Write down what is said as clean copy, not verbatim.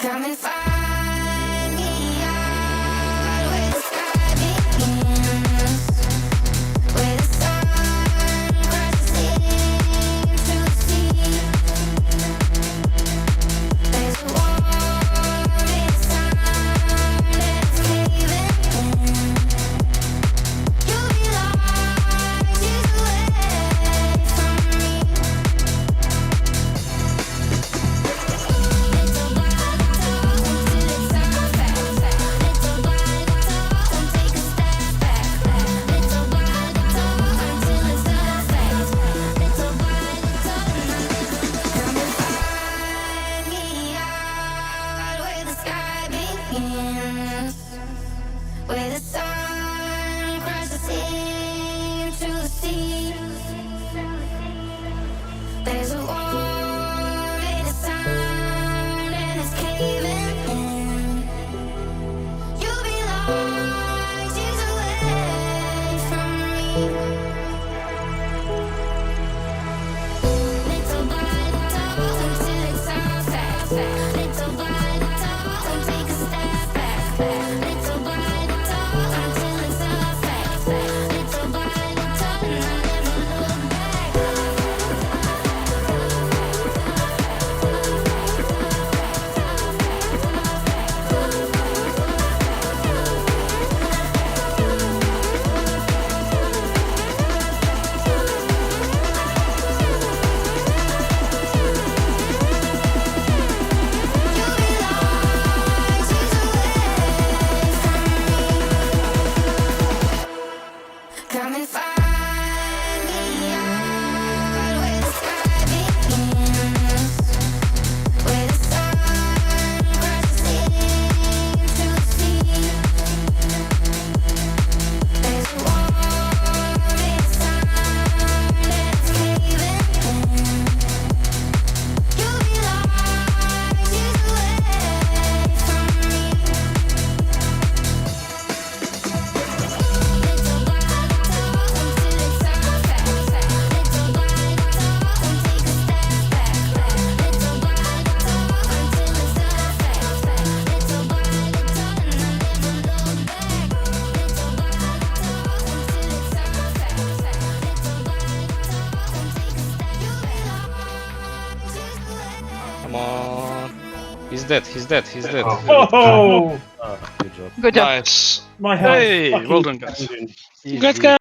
Come and find me out where the sky begins, where the sun crashes into the sea. There's a warm sound that's caving in. You'll be light years away from me. Little by little, until it's all fact. Little by little, don't take a step back. Little by little, until it's all fact. Little by little, come and find me out where the sky begins, where the sun crashes into the sea. There's a warm sound and it's caving in. You'll be light years away from me. Little by little, until it's all fact. Little by little, don't take a step back. Little by little, until it's all fact. Little by little, and I never look back. You'll be light years away from me. Come and find me out where the sky begins, where the sun crashes into the sea. There's a warm sound that's caving in. You'll be light years away from me. Little by little, until it's all fact. Little by little, don't take a step back. Little by little, until it's all fact. Little by little, and I never look back. Little by little, until it's all fact. Little by little, don't take a step. You'll be light years away. Come on. He's dead, he's dead, he's dead. Oh, Good job. Good job. Nice. my health. Hey, fucking well done, guys. changing. Easy. Good guy.